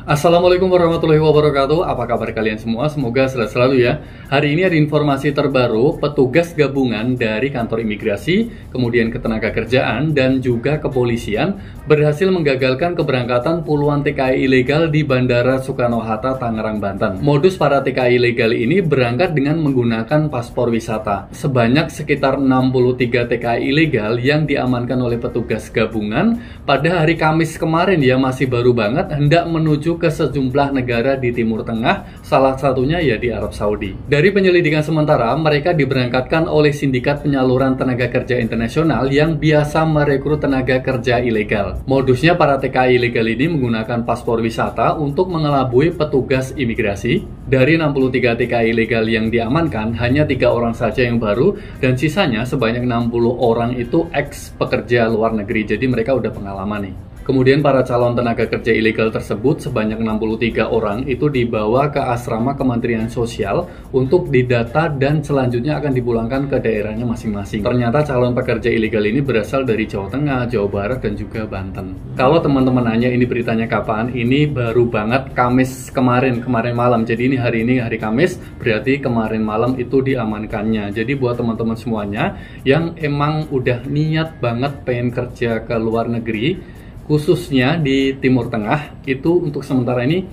Assalamualaikum warahmatullahi wabarakatuh. Apa kabar kalian semua? Semoga sehat selalu ya. Hari ini ada informasi terbaru, petugas gabungan dari kantor imigrasi, kemudian ketenagakerjaan, dan juga kepolisian berhasil menggagalkan keberangkatan puluhan TKI ilegal di Bandara Soekarno-Hatta, Tangerang, Banten. Modus para TKI ilegal ini berangkat dengan menggunakan paspor wisata. Sebanyak sekitar 63 TKI ilegal yang diamankan oleh petugas gabungan pada hari Kamis kemarin ya, masih baru banget, hendak menuju ke sejumlah negara di Timur Tengah, salah satunya ya di Arab Saudi. Dari penyelidikan sementara, mereka diberangkatkan oleh sindikat penyaluran tenaga kerja internasional yang biasa merekrut tenaga kerja ilegal. Modusnya para TKI ilegal ini menggunakan paspor wisata untuk mengelabui petugas imigrasi. Dari 63 TKI ilegal yang diamankan, hanya 3 orang saja yang baru, dan sisanya sebanyak 60 orang itu ex pekerja luar negeri, jadi mereka udah pengalaman nih. Kemudian para calon tenaga kerja ilegal tersebut sebanyak 63 orang itu dibawa ke asrama Kementerian Sosial untuk didata dan selanjutnya akan dipulangkan ke daerahnya masing-masing. Ternyata calon pekerja ilegal ini berasal dari Jawa Tengah, Jawa Barat, dan juga Banten. Kalau teman-teman nanya ini beritanya kapan, ini baru banget Kamis kemarin malam. Jadi ini hari Kamis, berarti kemarin malam itu diamankannya. Jadi buat teman-teman semuanya yang emang udah niat banget pengen kerja ke luar negeri, khususnya di Timur Tengah, itu untuk sementara ini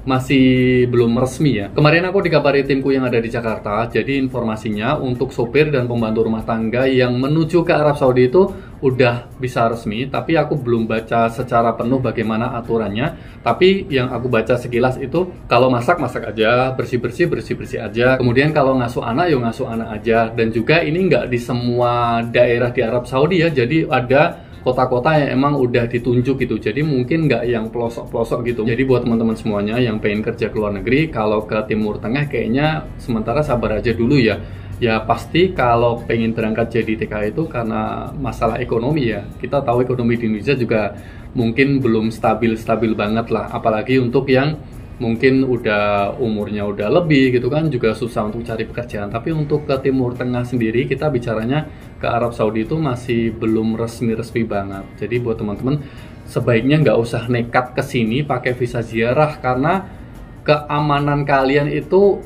masih belum resmi ya. Kemarin aku dikabari timku yang ada di Jakarta, jadi informasinya untuk sopir dan pembantu rumah tangga yang menuju ke Arab Saudi itu udah bisa resmi, tapi aku belum baca secara penuh bagaimana aturannya. Tapi yang aku baca sekilas itu, kalau masak aja, bersih-bersih aja. Kemudian kalau ngasuh anak, ya ngasuh anak aja. Dan juga ini nggak di semua daerah di Arab Saudi ya, jadi ada kota-kota yang emang udah ditunjuk gitu, jadi mungkin nggak yang pelosok-pelosok gitu. Jadi buat teman-teman semuanya yang pengen kerja ke luar negeri, kalau ke Timur Tengah kayaknya sementara sabar aja dulu ya. Ya pasti kalau pengen berangkat jadi TKI itu karena masalah ekonomi ya. Kita tahu ekonomi di Indonesia juga mungkin belum stabil banget lah, apalagi untuk yang mungkin udah umurnya udah lebih gitu kan, juga susah untuk cari pekerjaan. Tapi untuk ke Timur Tengah sendiri, kita bicaranya ke Arab Saudi itu masih belum resmi-resmi banget. Jadi buat teman-teman sebaiknya nggak usah nekat ke sini pakai visa ziarah, karena keamanan kalian itu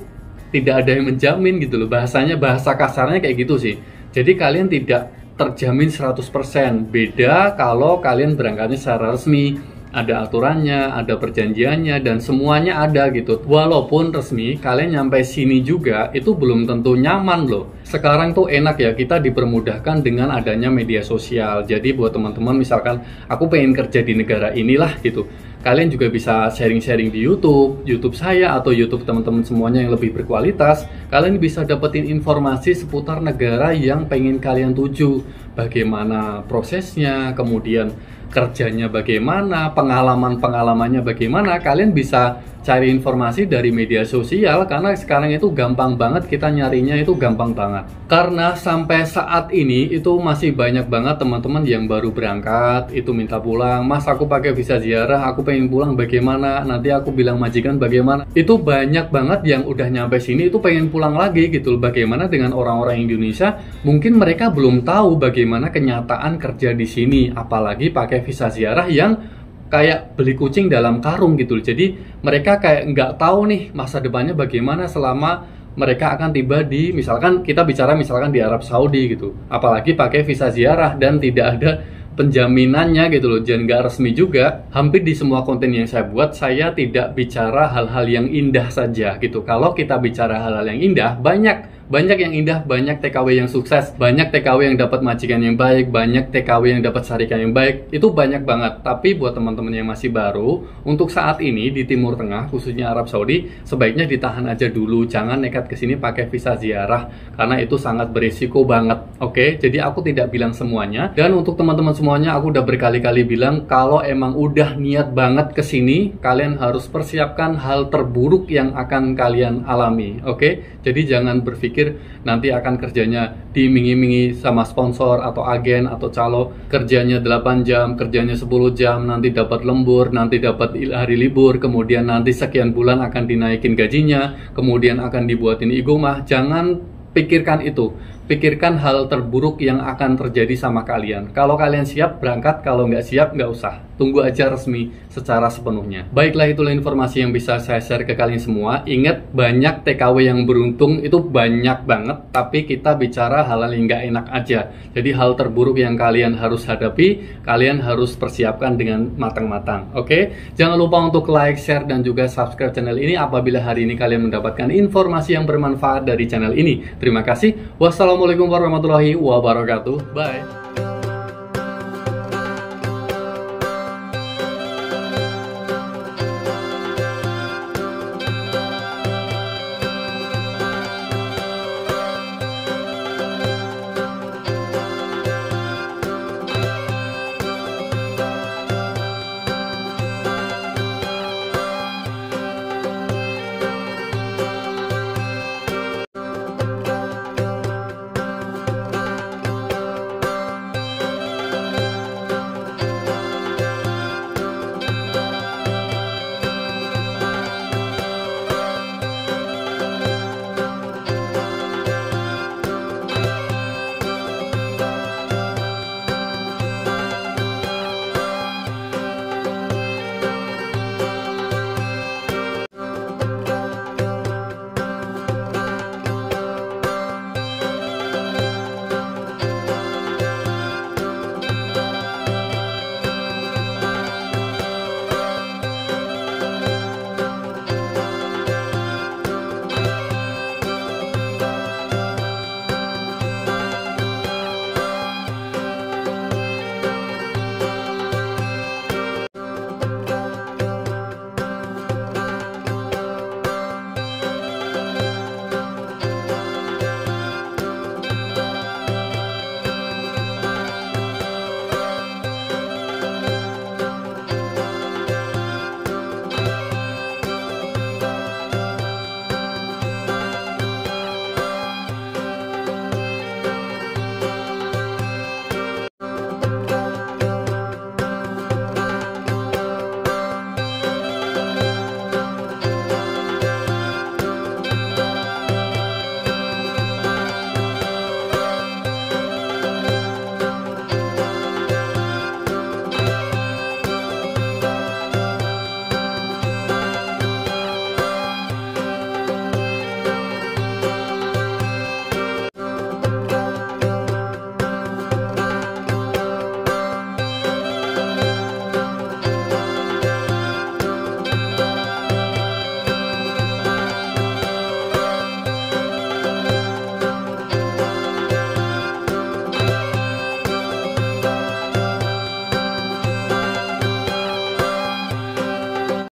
tidak ada yang menjamin gitu loh. Bahasa kasarnya kayak gitu sih. Jadi kalian tidak terjamin 100%. Beda kalau kalian berangkatnya secara resmi, ada aturannya, ada perjanjiannya, dan semuanya ada gitu. Walaupun resmi, kalian nyampe sini juga itu belum tentu nyaman loh. Sekarang tuh enak ya, kita dipermudahkan dengan adanya media sosial. Jadi buat teman-teman misalkan aku pengen kerja di negara inilah gitu, kalian juga bisa sharing-sharing di YouTube saya atau YouTube teman-teman semuanya yang lebih berkualitas. Kalian bisa dapetin informasi seputar negara yang pengen kalian tuju, bagaimana prosesnya, kemudian kerjanya bagaimana, pengalamannya bagaimana. Kalian bisa cari informasi dari media sosial, karena sekarang itu gampang banget, kita nyarinya itu gampang banget. Karena sampai saat ini itu masih banyak banget teman-teman yang baru berangkat itu minta pulang. Mas, aku pakai visa ziarah, aku pengen pulang, bagaimana? Nanti aku bilang majikan bagaimana? Itu banyak banget yang udah nyampe sini itu pengen pulang lagi gitu. Bagaimana dengan orang-orang Indonesia? Mungkin mereka belum tahu bagaimana kenyataan kerja di sini, apalagi pakai visa ziarah yang kayak beli kucing dalam karung gitu. Jadi mereka kayak nggak tahu nih masa depannya bagaimana selama mereka akan tiba di, misalkan kita bicara misalkan di Arab Saudi gitu, apalagi pakai visa ziarah dan tidak ada penjaminannya gitu loh, dan nggak resmi juga. Hampir di semua konten yang saya buat, saya tidak bicara hal-hal yang indah saja gitu. Kalau kita bicara hal-hal yang indah, banyak yang indah, banyak TKW yang sukses, banyak TKW yang dapat majikan yang baik, banyak TKW yang dapat syarikat yang baik, itu banyak banget. Tapi buat teman-teman yang masih baru, untuk saat ini di Timur Tengah, khususnya Arab Saudi, sebaiknya ditahan aja dulu, jangan nekat kesini pakai visa ziarah, karena itu sangat berisiko banget. Oke, jadi aku tidak bilang semuanya, dan untuk teman-teman semuanya, aku udah berkali-kali bilang, kalau emang udah niat banget kesini, kalian harus persiapkan hal terburuk yang akan kalian alami. Oke, jadi jangan berpikir nanti akan kerjanya diiming-imingi sama sponsor atau agen atau calo, kerjanya 8 jam, kerjanya 10 jam, nanti dapat lembur, nanti dapat hari libur, kemudian nanti sekian bulan akan dinaikin gajinya, kemudian akan dibuatin igomah. Jangan pikirkan itu. pikirkan hal terburuk yang akan terjadi sama kalian. Kalau kalian siap, berangkat. Kalau nggak siap, nggak usah. Tunggu aja resmi secara sepenuhnya. Baiklah, itulah informasi yang bisa saya share ke kalian semua. Ingat, banyak TKW yang beruntung itu banyak banget, tapi kita bicara hal-hal yang nggak enak aja. Jadi hal terburuk yang kalian harus hadapi, kalian harus persiapkan dengan matang-matang. Oke? Jangan lupa untuk like, share, dan juga subscribe channel ini apabila hari ini kalian mendapatkan informasi yang bermanfaat dari channel ini. Terima kasih. Wassalamualaikum warahmatullahi wabarakatuh. Bye.